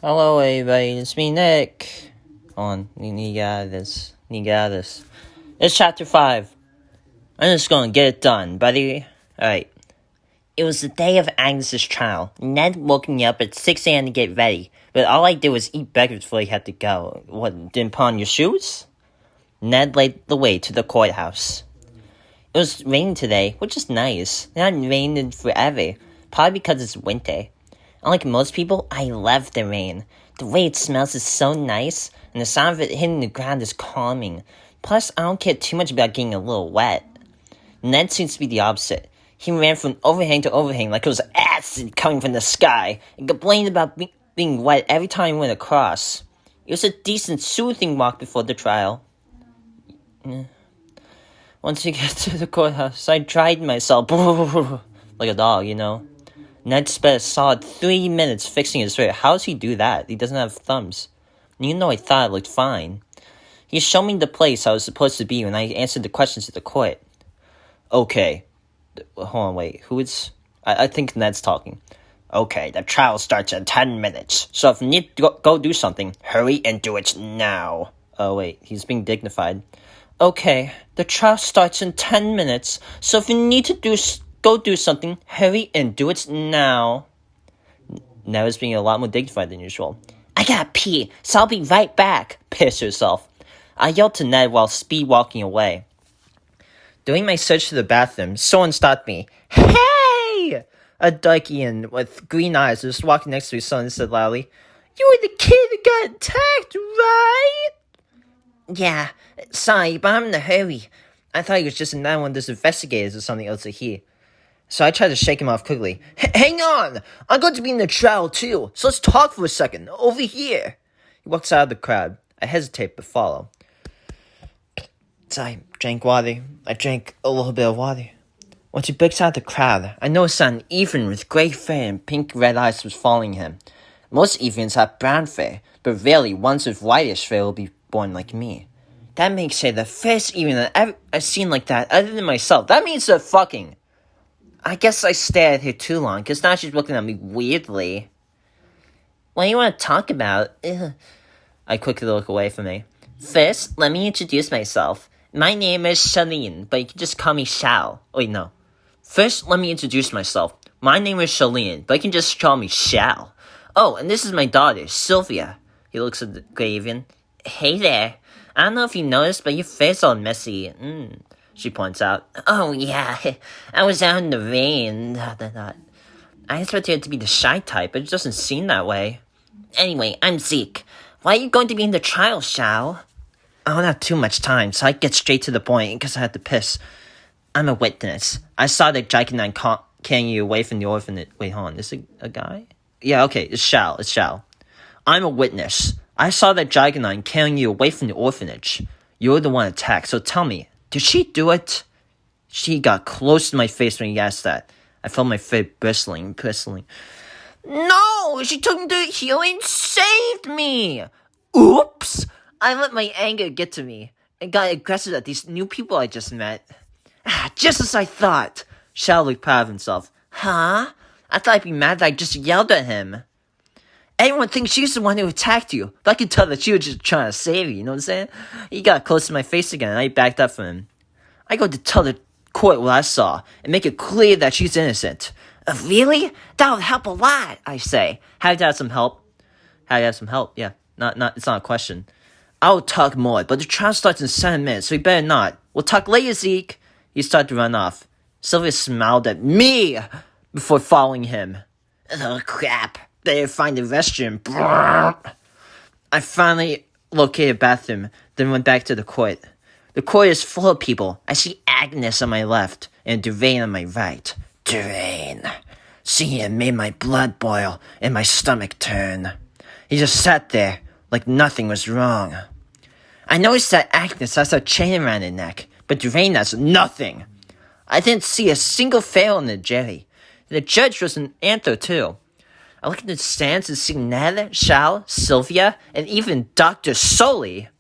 Hello, everybody. It's me, Nick. Hold on. You got this. It's chapter 5. I'm just gonna get it done, buddy. Alright. It was the day of Agnes's trial. Ned woke me up at 6 a.m. to get ready, but all I did was eat breakfast before he had to go. What, didn't put on your shoes? Ned led the way to the courthouse. It was raining today, which is nice. It hadn't rained in forever, probably because it's winter. Unlike most people, I love the rain. The way it smells is so nice, and the sound of it hitting the ground is calming. Plus, I don't care too much about getting a little wet. Ned seems to be the opposite. He ran from overhang to overhang like it was acid coming from the sky, and complained about being wet every time he went across. It was a decent, soothing walk before the trial. Once you get to the courthouse, I dried myself like a dog, you know. Ned spent a solid 3 minutes fixing his hair. How does he do that? He doesn't have thumbs. Even though I thought it looked fine. He showed me the place I was supposed to be when I answered the questions at the court. Okay. Hold on, wait. Who is... I think Ned's talking. Okay, the trial starts in 10 minutes. So if you need to go do something, hurry and do it now. Oh, wait. He's being dignified. Okay, the trial starts in 10 minutes. So if you need to go do something, hurry and do it now. Ned was being a lot more dignified than usual. I gotta pee, so I'll be right back. Piss yourself. I yelled to Ned while speed walking away. During my search for the bathroom, someone stopped me. Hey! A Dykean with green eyes was walking next to his son and said loudly, You were the kid who got attacked, right? Yeah, sorry, but I'm in a hurry. I thought he was just another one of those investigators or something else to hear. So I tried to shake him off quickly. Hang on! I'm going to be in the trial too, so let's talk for a second. Over here. He walks out of the crowd. I hesitate but follow. So I drank water. I drank a little bit of water. Once he breaks out of the crowd, I noticed that an Ephraim with grey hair and pink-red eyes was following him. Most Ephraims have brown hair, but rarely ones with whitish hair will be born like me. That makes her the first Ephraim I've seen like that other than myself. That means they're fucking... I guess I stared at her too long, because now she's looking at me weirdly. What do you want to talk about? Ugh. I quickly look away from me. First, let me introduce myself. My name is Shalene, but you can just call me Shal. Wait, no. First, let me introduce myself. My name is Shalene, but you can just call me Shal. Oh, and this is my daughter, Sylvia. He looks at the Gravian. Hey there. I don't know if you noticed, but your face all messy. She points out. Oh, yeah, I was out in the rain. I expected it to be the shy type, but it doesn't seem that way. Anyway, I'm Zeke. Why are you going to be in the trial, Shao? I don't have too much time, so I get straight to the point because I had to piss. I'm a witness. I saw the Giganine carrying you away from the orphanage. Wait, hold on. Is it a guy? Yeah, okay, it's Shao. I'm a witness. I saw that Giganine carrying you away from the orphanage. You're the one attacked, so tell me. Did she do it? She got close to my face when he asked that. I felt my face bristling. No! She took me to the healing and saved me! Oops! I let my anger get to me and got aggressive at these new people I just met. Just as I thought. Shao looked proud of himself. Huh? I thought I'd be mad that I just yelled at him. Everyone thinks she's the one who attacked you, but I could tell that she was just trying to save you, you know what I'm saying? He got close to my face again, and I backed up from him. I go to tell the court what I saw, and make it clear that she's innocent. Really? That would help a lot, I say. Have to have some help. Yeah. It's not a question. I'll talk more, but the trial starts in 7 minutes, so you better not. We'll talk later, Zeke. He started to run off. Sylvia smiled at me before following him. Oh, crap. Better find the restroom. I finally located a bathroom, then went back to the court. The court is full of people. I see Agnes on my left and Durain on my right. Durain. Seeing him made my blood boil and my stomach turn. He just sat there like nothing was wrong. I noticed that Agnes has a chain around her neck, but Durain has nothing. I didn't see a single fail in the jury. The judge was an anther too. I looked at the stands and see Ned, Shao, Sylvia, and even Dr. Sully.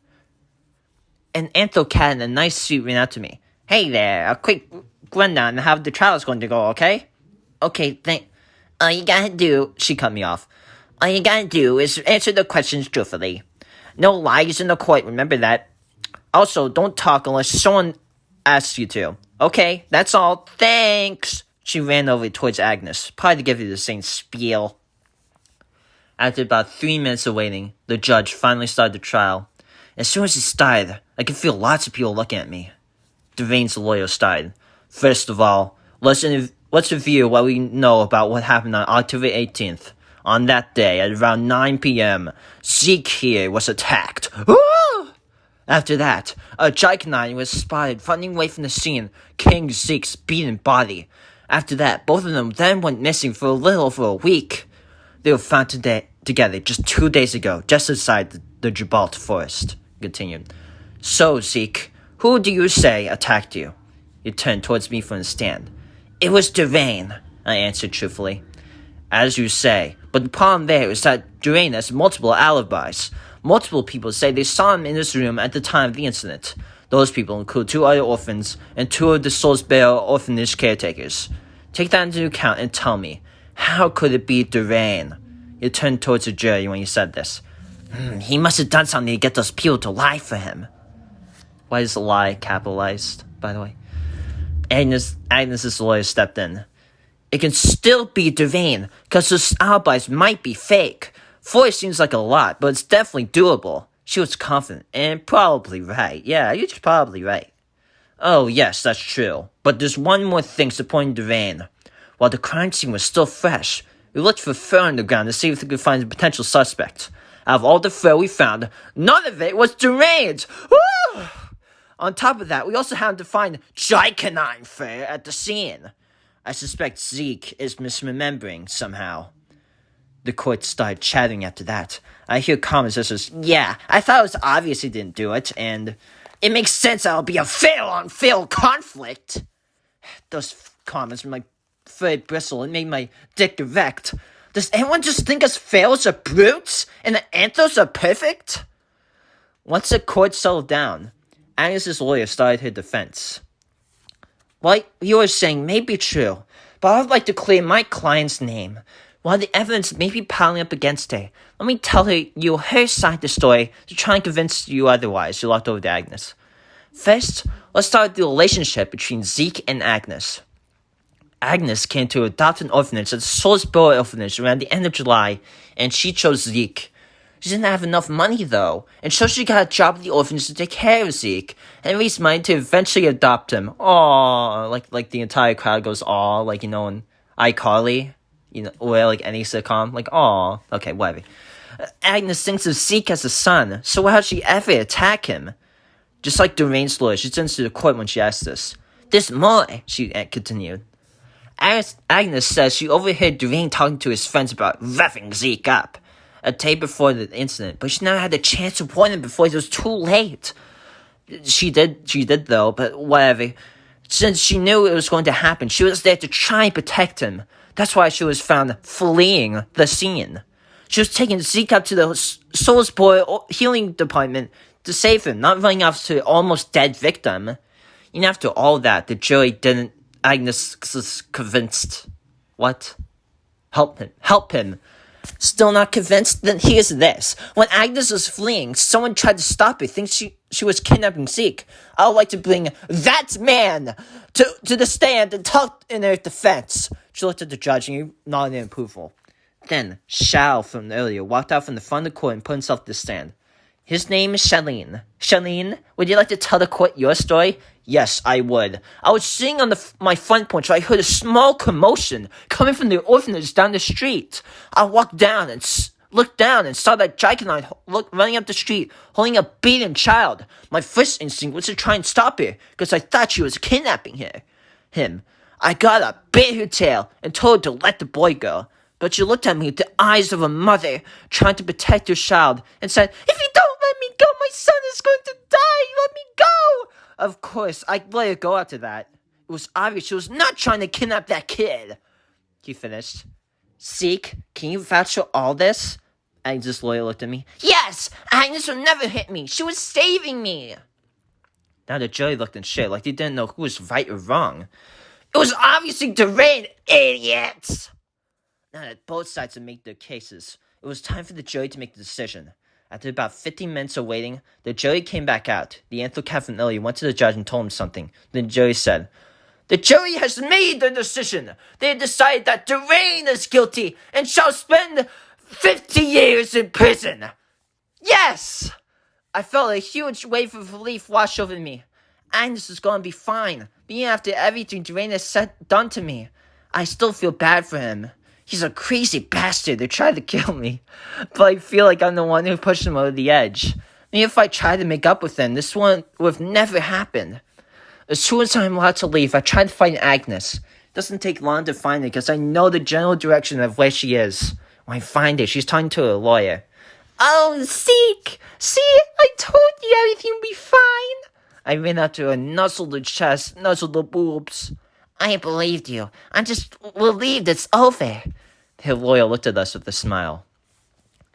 An antho cat in a nice suit ran out to me. Hey there, a quick rundown on how the trial is going to go, okay? Okay, you gotta do... She cut me off. All you gotta do is answer the questions truthfully. No lies in the court, remember that. Also, don't talk unless someone asks you to. Okay, that's all. Thanks. She ran over towards Agnes, probably to give you the same spiel. After about 3 minutes of waiting, the judge finally started the trial. As soon as he started, I could feel lots of people looking at me. Devaine's lawyer started. First of all, let's review what we know about what happened on October 18th. On that day, at around 9 p.m., Zeke here was attacked. After that, a Giganine was spotted running away from the scene, carrying Zeke's beaten body. After that, both of them then went missing for a little over a week. They were found together just 2 days ago, just outside the Gibraltar forest. Continued. So, Zeke, who do you say attacked you? He turned towards me from the stand. It was Devane, I answered truthfully. As you say, but the problem there is that Devane has multiple alibis. Multiple people say they saw him in this room at the time of the incident. Those people include 2 other orphans and 2 of the Soulsboro orphanage caretakers. Take that into account and tell me, how could it be Devane? He turned towards the jury when he said this. He must have done something to get those people to lie for him. Why is lie capitalized, by the way? Agnes's lawyer stepped in. It can still be Devane, because those alibis might be fake. 4 seems like a lot, but it's definitely doable. She was confident, and probably right. Yeah, you're probably right. Oh, yes, that's true. But there's one more thing supporting Devane. While the crime scene was still fresh, we looked for fur on the ground to see if we could find a potential suspect. Out of all the fur we found, none of it was Devane's. Woo! On top of that, we also happened to find Giganine fur at the scene. I suspect Zeke is misremembering somehow. The court started chattering after that. I hear comments such as, yeah, I thought it was obvious he didn't do it, and it makes sense that it'll be a fail-on-fail conflict. Those comments made my fur bristle and made my dick erect. Does anyone just think us fails are brutes and the anthos are perfect? Once the court settled down, Agnes's lawyer started her defense. What you were saying may be true, but I would like to clear my client's name. While the evidence may be piling up against her, let me tell you her side of the story to try and convince you otherwise. She looked over to Agnes. First, let's start with the relationship between Zeke and Agnes. Agnes came to adopt an orphanage at the Soulsboro orphanage around the end of July, and she chose Zeke. She didn't have enough money, though, and so she got a job at the orphanage to take care of Zeke, and raise money to eventually adopt him. Aww, like the entire crowd goes aww, like, you know, in iCarly, you know, or like any sitcom, like aww. Okay, whatever. Agnes thinks of Zeke as a son, so why would she ever attack him? Just like Devane's lawyer, she turns to the court when she asked this. There's more, she continued. Agnes says she overheard Devane talking to his friends about roughing Zeke up a day before the incident, but she never had the chance to warn him before it was too late. She did though, but whatever. Since she knew it was going to happen, she was there to try and protect him. That's why she was found fleeing the scene. She was taking Zeke up to the Soulsboro healing department to save him, not running off to an almost dead victim. And after all that, the jury didn't. Agnes was convinced. What? Help him. Still not convinced? Then here's this. When Agnes was fleeing, someone tried to stop her, thinking she was kidnapping Zeke. I would like to bring that man to the stand and talk in her defense. She looked at the judge and he nodded in approval. Then, Shao from earlier walked out from the front of the court and put himself to the stand. His name is Charlene. Charlene, would you like to tell the court your story? Yes, I would. I was sitting on my front porch when I heard a small commotion coming from the orphanage down the street. I walked down and looked down and saw that Giganine running up the street, holding a beaten child. My first instinct was to try and stop her, because I thought she was kidnapping him. I got up, bit her tail, and told her to let the boy go. But she looked at me with the eyes of a mother, trying to protect her child, and said, "If you don't let me go, my son is going to die! Let me go!" Of course, I let her go after that. It was obvious she was not trying to kidnap that kid. He finished. Zeke, can you vouch for all this? Agnes' lawyer looked at me. Yes! Agnes would never hit me. She was saving me. Now the jury looked in shit like they didn't know who was right or wrong. It was obviously Devane, idiots! Now that both sides had made their cases, it was time for the jury to make the decision. After about 15 minutes of waiting, the jury came back out. The Anthocap and Ilya went to the judge and told him something. Then the jury said, "The jury has made their decision. They have decided that Durain is guilty and shall spend 50 years in prison." Yes! I felt a huge wave of relief wash over me. Agnes is going to be fine. But even after everything Durain has done to me, I still feel bad for him. He's a crazy bastard who tried to kill me. But I feel like I'm the one who pushed him over the edge. Maybe if I tried to make up with him, this would have never happened. As soon as I'm allowed to leave, I try to find Agnes. It doesn't take long to find her because I know the general direction of where she is. When I find her, she's talking to a lawyer. "Oh, Zeke! See? I told you everything would be fine!" I ran up to her, nuzzled her chest, nuzzled her boobs. "I believed you. I'm just relieved it's over." The lawyer looked at us with a smile.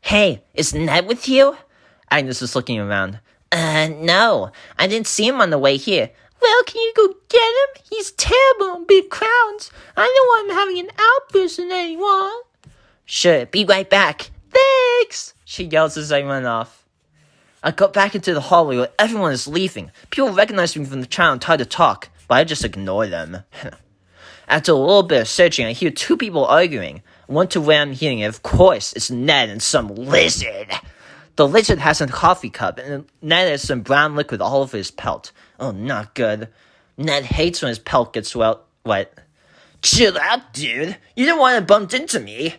"Hey, is Ned with you?" Agnes was looking around. No. I didn't see him on the way here." "Well, can you go get him? He's terrible on big crowds. I don't want him having an outburst on anyone." "Sure, be right back." "Thanks," she yells as I run off. I got back into the hallway where everyone is leaving. People recognize me from the crowd and try to talk, but I just ignore them. After a little bit of searching, I hear two people arguing. I went to where I'm hearing it. Of course, it's Ned and some lizard. The lizard has a coffee cup, and Ned has some brown liquid all over his pelt. Oh, not good. Ned hates when his pelt gets wet. "Chill out, dude. You don't want to bump into me."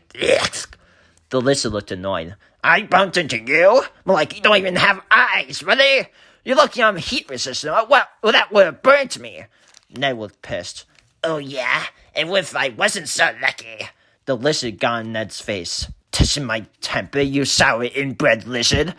The lizard looked annoyed. "I bumped into you? More like you don't even have eyes, really? You're lucky I'm heat resistant. Well, that would have burnt me." Ned looked pissed. "Oh, yeah? And what if I wasn't so lucky?" The lizard got on Ned's face. "Touching my temper, you sour inbred lizard.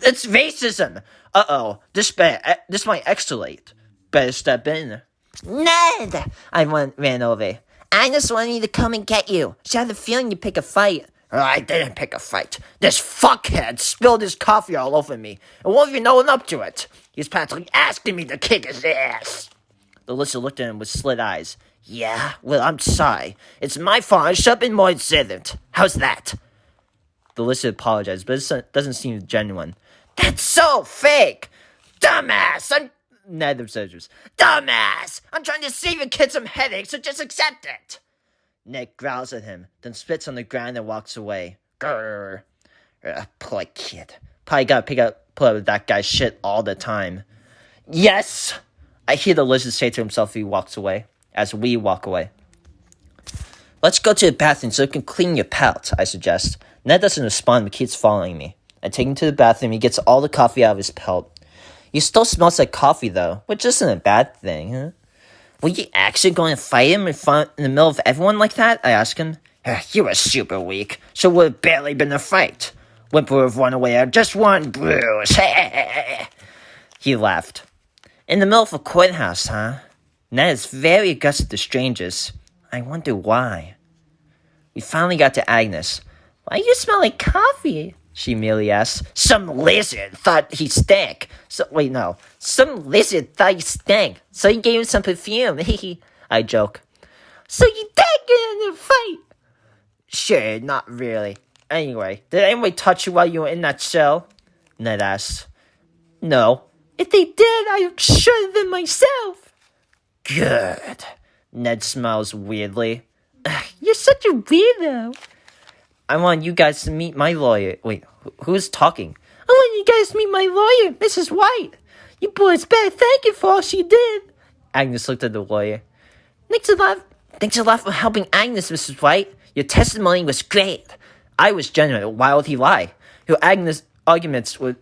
That's racism. Uh-oh, this might escalate. Better step in." "Ned!" I ran over. "Agnes wanted me to come and get you. She had the feeling you'd pick a fight." "I didn't pick a fight. This fuckhead spilled his coffee all over me and won't even own up to it. He's practically asking me to kick his ass." The lizard looked at him with slit eyes. "Yeah, well, I'm sorry. It's my fault. I should have been more observant. How's that?" The lizard apologized, but it doesn't seem genuine. "That's so fake! Dumbass! Ned observes. "Dumbass! I'm trying to save your kid some headaches, so just accept it." Ned growls at him, then spits on the ground and walks away. Grrr. Poor kid. Probably gotta put up with that guy's shit all the time. "Yes!" I hear the lizard say to himself as he walks away, as we walk away. "Let's go to the bathroom so you can clean your pelt," I suggest. Ned doesn't respond but keeps following me. I take him to the bathroom. He gets all the coffee out of his pelt. He still smells like coffee, though, which isn't a bad thing, huh? "Were you actually going to fight him in the middle of everyone like that?" I ask him. "You were super weak, so it would have barely been a fight. Whimper would have run away at just one bruise." He laughed. "In the middle of a courthouse, huh? Ned is very aggressive to strangers. I wonder why." We finally got to Agnes. "Why do you smell like coffee?" she merely asked. Some lizard thought he stank. Some lizard thought he stank, so he gave him some perfume. I joke. "So you did get in a fight?" "Sure, not really. Anyway, did anyone touch you while you were in that cell?" Ned asked. "No." "If they did, I would shut them myself." "Good." Ned smiles weirdly. "You're such a weirdo." "I want you guys to meet my lawyer." Wait, who's talking? "I want you guys to meet my lawyer, Mrs. White. You boys better thank her for all she did." Agnes looked at the lawyer. Thanks a lot for helping Agnes, Mrs. White. Your testimony was great." I was genuine. Why would he lie? Her arguments were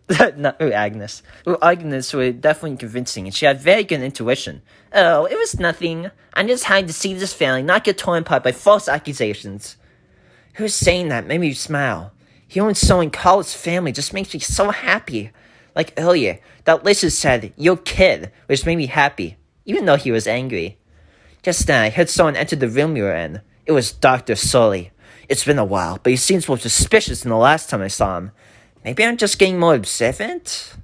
definitely convincing, and she had very good intuition. "Oh, it was nothing. I'm just happy to see this family not get torn apart by false accusations." Who's saying that made me smile? Hearing someone call his family just makes me so happy. Like earlier, that lizard said, "Your kid," which made me happy, even though he was angry. Just then, I heard someone enter the room we were in. It was Dr. Sully. It's been a while, but he seems more suspicious than the last time I saw him. Maybe I'm just getting more observant?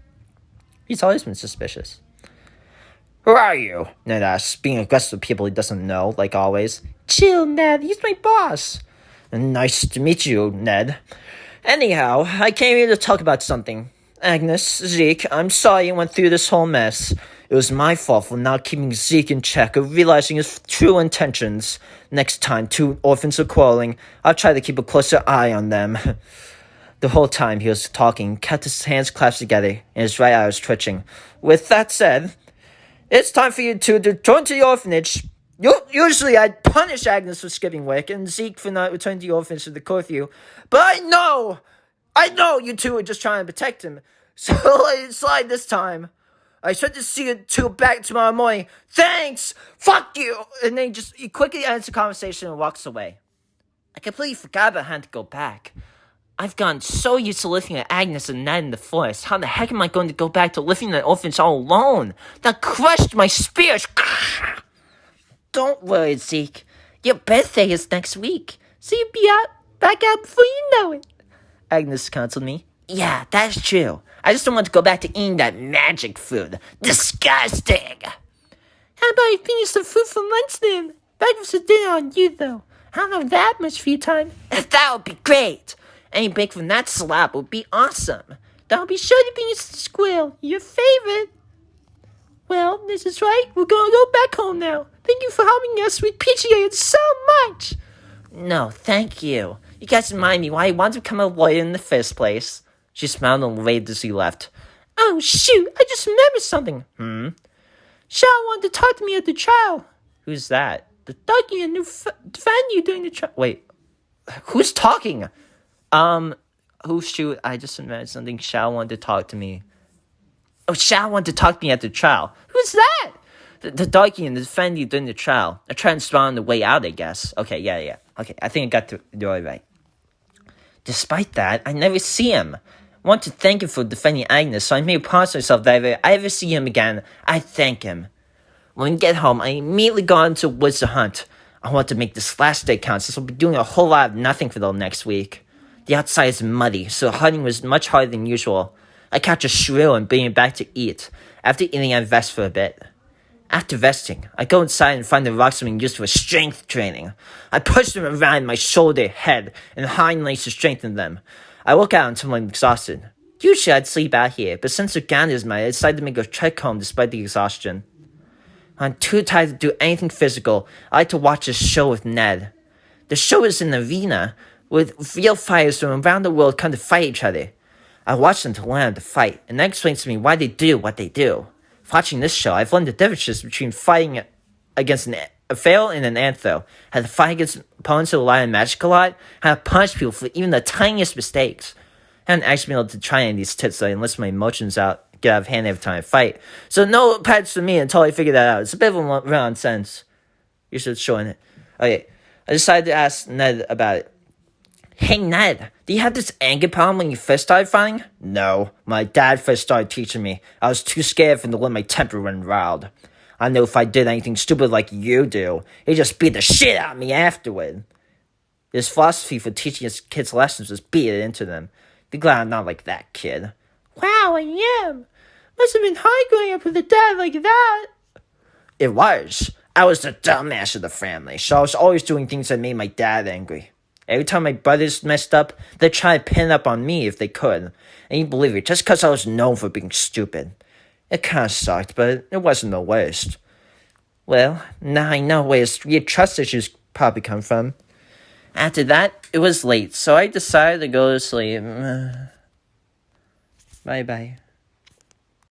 He's always been suspicious. "Who are you?" Ned asks, being aggressive with people he doesn't know, like always. "Chill, Ned. He's my boss." Nice to meet you, Ned. Anyhow, I came here to talk about something. Agnes, Zeke, I'm sorry you went through this whole mess. It was my fault for not keeping Zeke in check or realizing his true intentions. Next time two orphans are quarreling, I'll try to keep a closer eye on them. The whole time he was talking, kept his hands clasped together, and his right eye was twitching. With that said, it's time for you two to return to the orphanage. Usually I'd punish Agnes for skipping work and Zeke for not returning to the orphanage for the curfew. But I know you two are just trying to protect him. So let it slide this time. I expect to see you two back tomorrow morning. Thanks! Fuck you! And then he quickly ends the conversation and walks away. I completely forgot about having to go back. I've gotten so used to living with Agnes and Ned in the forest. How the heck am I going to go back to living in an orphanage all alone? That crushed my spirit. Don't worry, Zeke. Your birthday is next week, so you'll be back out before you know it. Agnes counseled me. Yeah, that's true. I just don't want to go back to eating that magic food. Disgusting. How about you finish some food for lunch then? Breakfast or dinner on you, though. I don't have that much free time. That would be great. Any bake from that slab would be awesome. Then I'll be sure to finish the squirrel, your favorite. Well, this is right. We're gonna go back home now. Thank you for helping us. We appreciate it so much. No, thank you. You guys remind me why I wanted to become a lawyer in the first place. She smiled and waved as he left. Oh, shoot. I just remembered something. Shao wanted to talk to me at the trial. Who's that? The document who found you during the trial. Wait. Who's talking? Shoot. I just remembered something. Shao wanted to talk to me. Oh, Shao wanted to talk to me at the trial. Who's that? The document that defended you during the trial. I tried to spawn on the way out, I guess. Okay, yeah. Okay, I think I got the story right. Despite that, I never see him. I want to thank him for defending Agnes, so I made a promise to myself that if I ever see him again, I thank him. When we get home, I immediately go into the woods to hunt. I want to make this last day count, since I'll be doing a whole lot of nothing for the next week. The outside is muddy, so hunting was much harder than usual. I catch a shrill and bring it back to eat. After eating, I vest for a bit. After vesting, I go inside and find the rocks being used for strength training. I push them around my shoulder, head, and hind legs to strengthen them. I work out until I'm exhausted. Usually I'd sleep out here, but since Uganda is mine, I decided to make a trek home despite the exhaustion. I'm too tired to do anything physical. I like to watch a show with Ned. The show is an arena, with real fighters from around the world come to fight each other. I watch them to learn how to fight, and that explains to me why they do what they do. Watching this show, I've learned the differences between fighting against a fail and an antho, how to fight against opponents who rely on magic a lot, how to punish people for even the tiniest mistakes. I haven't actually been able to try any of these tips though, unless my emotions get out of hand every time I fight. So no patch for me until I figure that out. It's a bit of a nonsense. You're just showing it. Okay, I decided to ask Ned about it. Hey Ned, do you have this anger problem when you first started fighting? No, my dad first started teaching me. I was too scared for him to let my temper run wild. I know if I did anything stupid like you do, he'd just beat the shit out of me afterward. His philosophy for teaching his kids lessons was beat it into them. Be glad I'm not like that kid. Wow, I am. Must have been hard growing up with a dad like that. It was. I was the dumbass of the family, so I was always doing things that made my dad angry. Every time my brothers messed up, they'd try to pin it up on me if they could. And you believe it, just because I was known for being stupid. It kinda sucked, but it wasn't the worst. Well, now I know where your trust issues probably come from. After that, it was late, so I decided to go to sleep. Bye-bye.